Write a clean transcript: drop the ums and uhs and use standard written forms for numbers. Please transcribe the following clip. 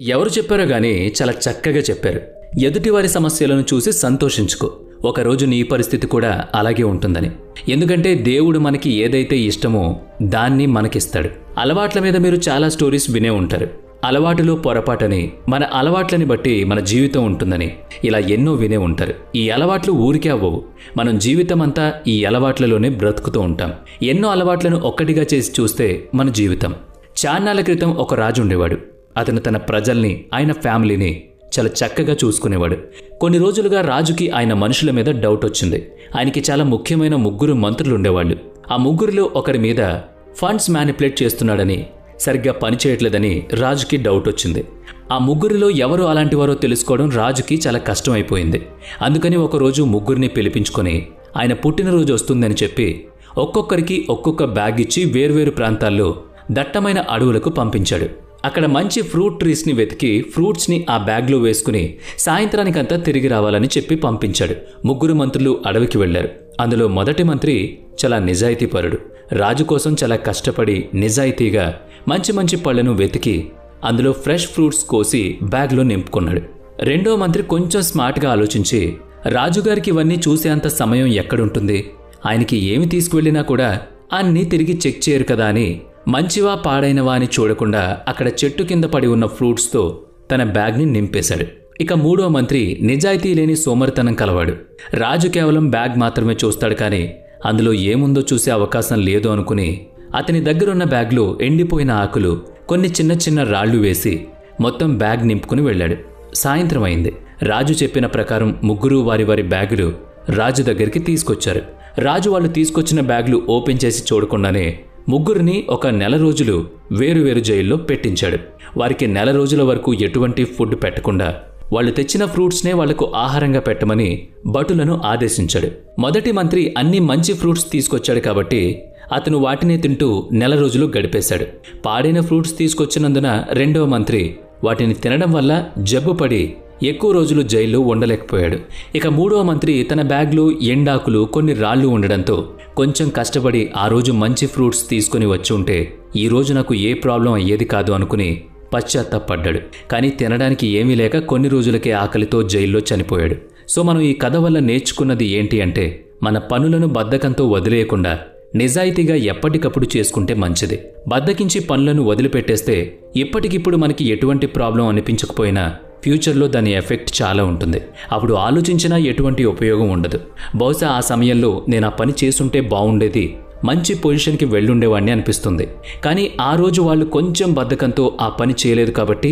ఎవరు చెప్పారో గానీ చాలా చక్కగా చెప్పారు. ఎదుటివారి సమస్యలను చూసి సంతోషించుకో, ఒకరోజు నీ పరిస్థితి కూడా అలాగే ఉంటుందని. ఎందుకంటే దేవుడు మనకి ఏదైతే ఇష్టమో దాన్ని మనకిస్తాడు. అలవాట్ల మీద మీరు చాలా స్టోరీస్ వినే ఉంటారు. అలవాటులో పొరపాటని, మన అలవాట్లని బట్టి మన జీవితం ఉంటుందని, ఇలా ఎన్నో వినే ఉంటారు. ఈ అలవాట్లు ఊరికే అవ్వవు. మనం జీవితం అంతా ఈ అలవాట్లలోనే బ్రతుకుతూ ఉంటాం. ఎన్నో అలవాట్లను ఒక్కటిగా చేసి చూస్తే మన జీవితం. చాన్నాళ్ల క్రితం ఒక రాజు ఉండేవాడు. అతను తన ప్రజల్ని, ఆయన ఫ్యామిలీని చాలా చక్కగా చూసుకునేవాడు. కొన్ని రోజులుగా రాజుకి ఆయన మనుషుల మీద డౌట్ వచ్చింది. ఆయనకి చాలా ముఖ్యమైన 3 మంత్రులు ఉండేవాళ్ళు. ఆ 3లో ఒకరి మీద ఫండ్స్ మ్యానిపులేట్ చేస్తున్నాడని, సరిగ్గా పనిచేయట్లేదని రాజుకి డౌట్ వచ్చింది. ఆ 3లో ఎవరు అలాంటివారో తెలుసుకోవడం రాజుకి చాలా కష్టం అయిపోయింది. అందుకని ఒకరోజు 3ని పిలిపించుకొని ఆయన పుట్టినరోజు వస్తుందని చెప్పి ఒక్కొక్కరికి ఒక్కొక్క బ్యాగ్ ఇచ్చి వేర్వేరు ప్రాంతాల్లో దట్టమైన అడవులకు పంపించాడు. అక్కడ మంచి ఫ్రూట్ ట్రీస్ని వెతికి ఫ్రూట్స్ని ఆ బ్యాగ్లో వేసుకుని సాయంత్రానికంతా తిరిగి రావాలని చెప్పి పంపించాడు. 3 మంత్రులు అడవికి వెళ్లారు. అందులో మొదటి మంత్రి చాలా నిజాయితీపరుడు. రాజు కోసం చాలా కష్టపడి నిజాయితీగా మంచి మంచి పళ్లను వెతికి అందులో ఫ్రెష్ ఫ్రూట్స్ కోసి బ్యాగ్లో నింపుకున్నాడు. రెండో మంత్రి కొంచెం స్మార్ట్గా ఆలోచించి, రాజుగారికి ఇవన్నీ చూసేంత సమయం ఎక్కడుంటుంది, ఆయనకి ఏమి తీసుకువెళ్ళినా కూడా అన్నీ తిరిగి చెక్ చేయరు కదా అని మంచివా పాడైనవా అని చూడకుండా అక్కడ చెట్టు కింద పడి ఉన్న ఫ్రూట్స్తో తన బ్యాగ్ని నింపేశాడు. ఇక 3వ మంత్రి నిజాయితీ లేని సోమరితనం కలవాడు. రాజు కేవలం బ్యాగ్ మాత్రమే చూస్తాడు, కానీ అందులో ఏముందో చూసే అవకాశం లేదు అనుకుని అతని దగ్గరున్న బ్యాగ్లో ఎండిపోయిన ఆకులు, కొన్ని చిన్న చిన్న రాళ్లు వేసి మొత్తం బ్యాగ్ నింపుకుని వెళ్ళాడు. సాయంత్రం అయింది. రాజు చెప్పిన ప్రకారం 3 వారి వారి బ్యాగులు రాజు దగ్గరికి తీసుకొచ్చారు. రాజు వాళ్ళు తీసుకొచ్చిన బ్యాగులు ఓపెన్ చేసి చూడకుండానే 3ని ఒక నెల రోజులు వేరువేరు జైల్లో పెట్టించాడు. వారికి నెల రోజుల వరకు ఎటువంటి ఫుడ్ పెట్టకుండా వాళ్ళు తెచ్చిన ఫ్రూట్స్నే వాళ్లకు ఆహారంగా పెట్టమని భటులను ఆదేశించాడు. మొదటి మంత్రి అన్ని మంచి ఫ్రూట్స్ తీసుకొచ్చాడు కాబట్టి అతను వాటినే తింటూ నెల రోజులు గడిపేశాడు. పాడైన ఫ్రూట్స్ తీసుకొచ్చినందున రెండవ మంత్రి వాటిని తినడం వల్ల జబ్బుపడి ఎక్కువ రోజులు జైల్లో ఉండలేకపోయాడు. ఇక 3వ మంత్రి తన బ్యాగ్లో ఎండాకులు, కొన్ని రాళ్లు ఉండడంతో కొంచెం కష్టపడి ఆ రోజు మంచి ఫ్రూట్స్ తీసుకుని వచ్చి ఉంటే ఈ రోజు నాకు ఏ ప్రాబ్లం అయ్యేది కాదు అనుకుని పశ్చాత్తాపడ్డాడు. కానీ తినడానికి ఏమీ లేక కొన్ని రోజులకే ఆకలితో జైల్లో చనిపోయాడు. సో మనం ఈ కథ వల్ల నేర్చుకున్నది ఏంటి అంటే, మన పనులను బద్ధకంతో వదిలేయకుండా నిజాయితీగా ఎప్పటికప్పుడు చేసుకుంటే మంచిది. బద్ధకించి పనులను వదిలిపెట్టేస్తే ఇప్పటికిప్పుడు మనకి ఎటువంటి ప్రాబ్లం అనిపించకపోయినా ఫ్యూచర్లో దాని ఎఫెక్ట్ చాలా ఉంటుంది. అప్పుడు ఆలోచించినా ఎటువంటి ఉపయోగం ఉండదు. బహుశా ఆ సమయంలో నేను ఆ పని చేసుంటే బాగుండేది, మంచి పొజిషన్కి వెళ్ళుండేవాడిని అనిపిస్తుంది. కానీ ఆ రోజు వాళ్ళు కొంచెం బద్ధకంతో ఆ పని చేయలేదు కాబట్టి